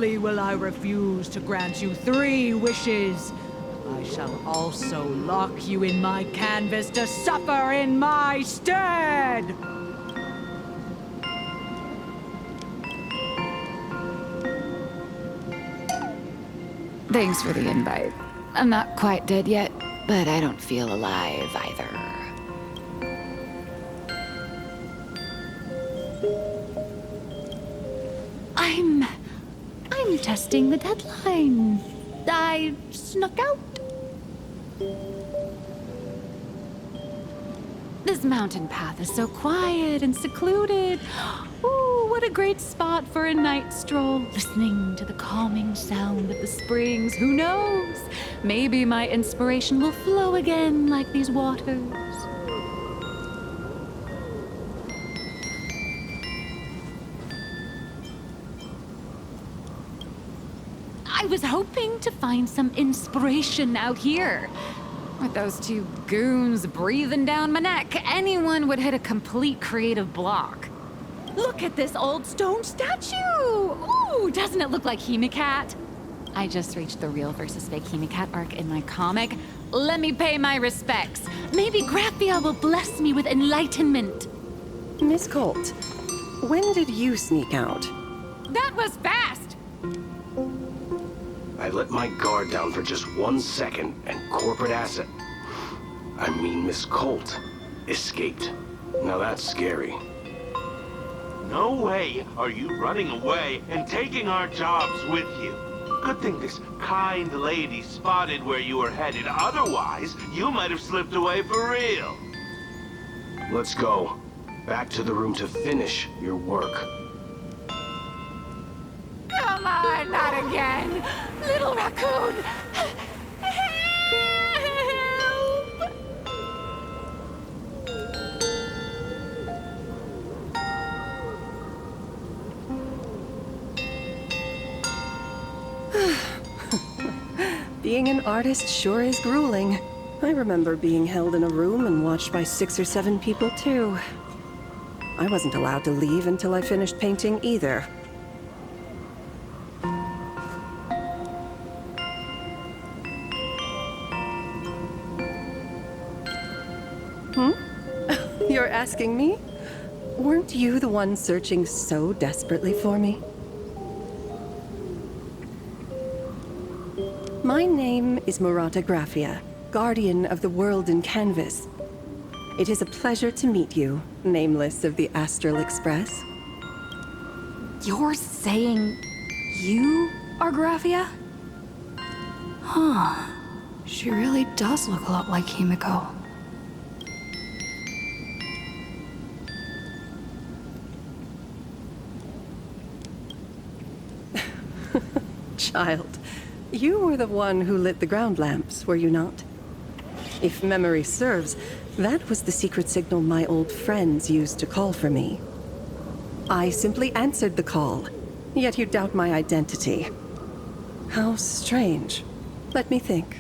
only will I refuse to grant you 3 wishes, I shall also lock you in my canvas to suffer in my stead! Thanks for the invite. I'm not quite dead yet, but I don't feel alive either. I'm testing the deadline. I snuck out. This mountain path is so quiet and secluded. Ooh, what a great spot for a night stroll. Listening to the calming sound of the springs. Who knows? Maybe my inspiration will flow again like these waters. I was hoping to find some inspiration out here. With those 2 goons breathing down my neck, anyone would hit a complete creative block. Look at this old stone statue! Ooh, doesn't it look like Hemicat? I just reached the real versus fake Hemicat arc in my comic. Let me pay my respects. Maybe Graphia will bless me with enlightenment. Miss Colt, when did you sneak out? That was fast! I let my guard down for just 1 second, and corporate asset, I mean Miss Colt, escaped. Now that's scary. No way are you running away and taking our jobs with you. Good thing this kind lady spotted where you were headed. Otherwise, you might have slipped away for real. Let's go. Back to the room to finish your work. Come on, not again! Little raccoon! Help! Being an artist sure is grueling. I remember being held in a room and watched by 6 or 7 people, too. I wasn't allowed to leave until I finished painting either. You're asking me? Weren't you the one searching so desperately for me? My name is Murata Graphia, guardian of the world in canvas. It is a pleasure to meet you, nameless of the Astral Express. You're saying you are Graphia? Huh. She really does look a lot like Himiko. Child, you were the one who lit the ground lamps, were you not? If memory serves, that was the secret signal my old friends used to call for me. I simply answered the call, yet you doubt my identity. How strange. Let me think.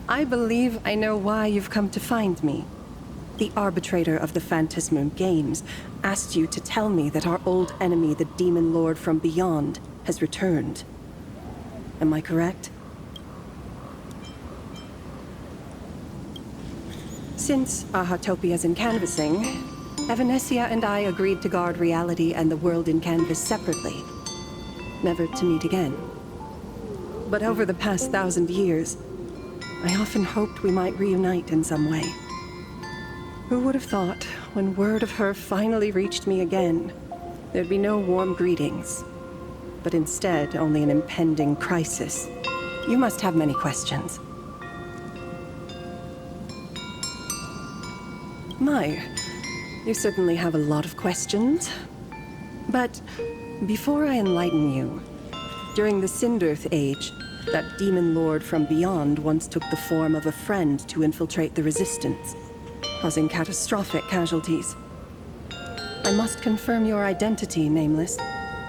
I believe I know why you've come to find me. The arbitrator of the Phantasmal Games asked you to tell me that our old enemy, the Demon Lord from Beyond, has returned. Am I correct? Since Ahatopia's in canvassing, Evanesia and I agreed to guard reality and the world in canvas separately, never to meet again. But over the past 1,000 years, I often hoped we might reunite in some way. Who would have thought, when word of her finally reached me again, there'd be no warm greetings, but instead only an impending crisis. You must have many questions. My, you certainly have a lot of questions. But before I enlighten you, during the Cinderth Age, that demon lord from beyond once took the form of a friend to infiltrate the Resistance, causing catastrophic casualties. I must confirm your identity, Nameless.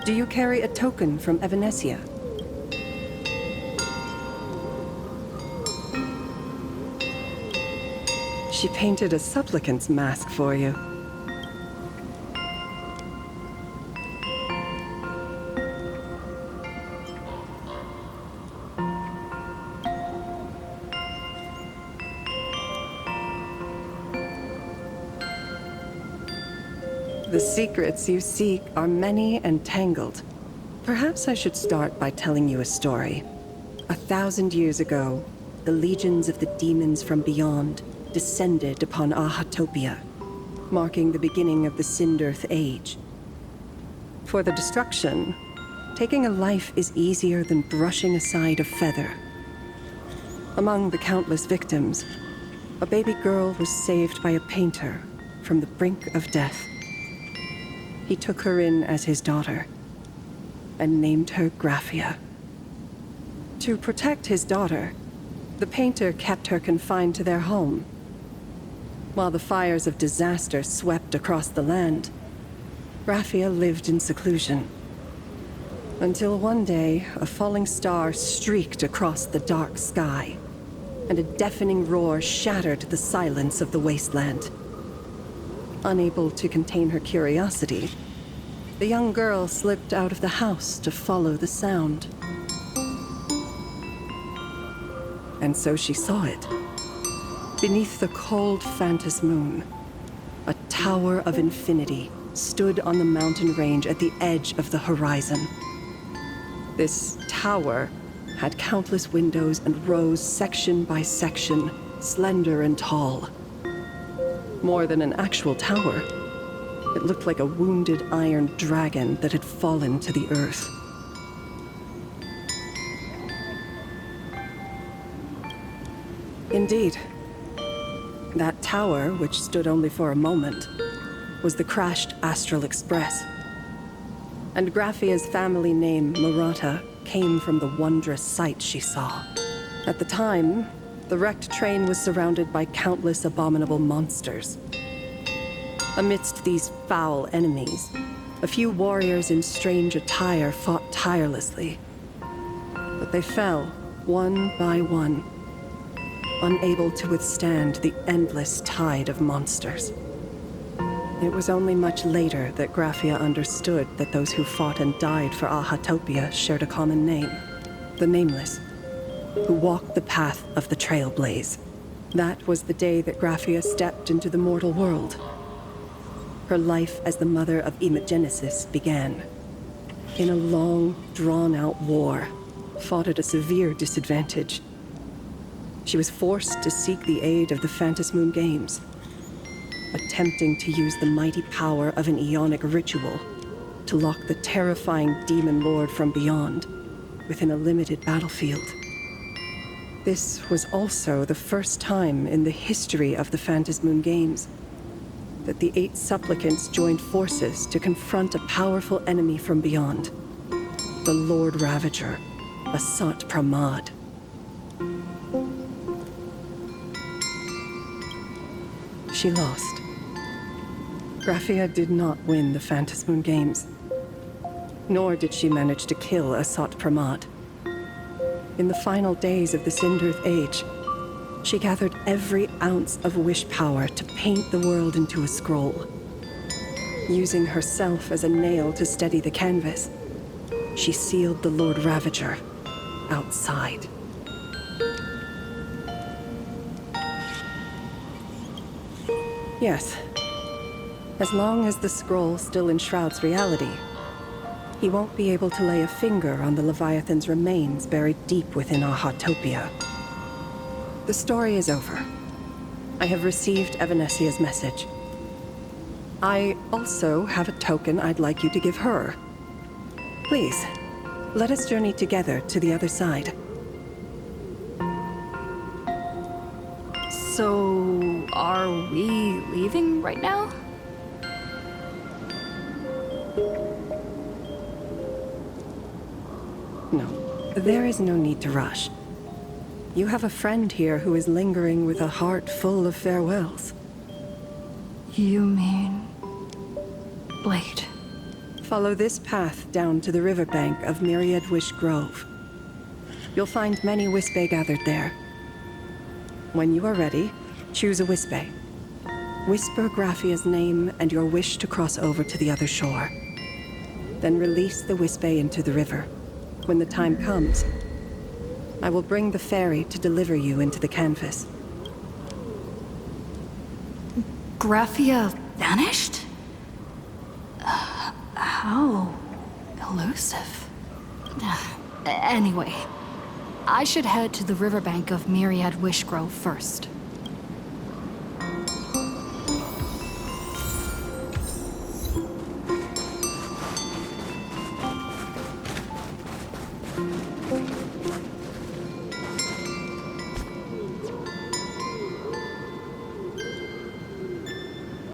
Do you carry a token from Evanesia? She painted a supplicant's mask for you. The secrets you seek are many and tangled. Perhaps I should start by telling you a story. 1,000 years ago, the legions of the demons from beyond descended upon Ahatopia, marking the beginning of the Cinderth Age. For the destruction, taking a life is easier than brushing aside a feather. Among the countless victims, a baby girl was saved by a painter from the brink of death. He took her in as his daughter and named her Graphia. To protect his daughter, the painter kept her confined to their home. While the fires of disaster swept across the land, Graphia lived in seclusion. Until one day, a falling star streaked across the dark sky, and a deafening roar shattered the silence of the wasteland. Unable to contain her curiosity, the young girl slipped out of the house to follow the sound. And so she saw it. Beneath the cold Phantas moon, a tower of infinity stood on the mountain range at the edge of the horizon. This tower had countless windows and rose section by section, slender and tall. More than an actual tower, it looked like a wounded iron dragon that had fallen to the earth. Indeed, that tower, which stood only for a moment, was the crashed Astral Express. And Graphia's family name, Murata, came from the wondrous sight she saw. At the time, the wrecked train was surrounded by countless abominable monsters. Amidst these foul enemies, a few warriors in strange attire fought tirelessly. But they fell, one by one, unable to withstand the endless tide of monsters. It was only much later that Graphia understood that those who fought and died for Ahatopia shared a common name, the Nameless, who walked the path of the Trailblaze. That was the day that Graphia stepped into the mortal world. Her life as the mother of Imogenesis began. In a long, drawn-out war, fought at a severe disadvantage. She was forced to seek the aid of the Phantas Moon Games, attempting to use the mighty power of an Ionic ritual to lock the terrifying demon lord from beyond within a limited battlefield. This was also the first time in the history of the Phantas Moon Games that the 8 supplicants joined forces to confront a powerful enemy from beyond, the Lord Ravager, Asat Pramad. She lost. Graphia did not win the Phantas Moon Games, nor did she manage to kill Asat Pramad. In the final days of the Cinderth Age, she gathered every ounce of wish power to paint the world into a scroll. Using herself as a nail to steady the canvas, she sealed the Lord Ravager outside. Yes. As long as the scroll still enshrouds reality, he won't be able to lay a finger on the Leviathan's remains buried deep within Ahatopia. The story is over. I have received Evanesia's message. I also have a token I'd like you to give her. Please, let us journey together to the other side. So, are we leaving right now? No, there is no need to rush. You have a friend here who is lingering with a heart full of farewells. You mean... Blade? Follow this path down to the riverbank of Myriad Wish Grove. You'll find many Wispe gathered there. When you are ready, choose a Wispe. Whisper Graphia's name and your wish to cross over to the other shore. Then release the Wispe into the river. When the time comes, I will bring the ferry to deliver you into the canvas. Graphia vanished? How elusive. Anyway, I should head to the riverbank of Myriad Wishgrove first.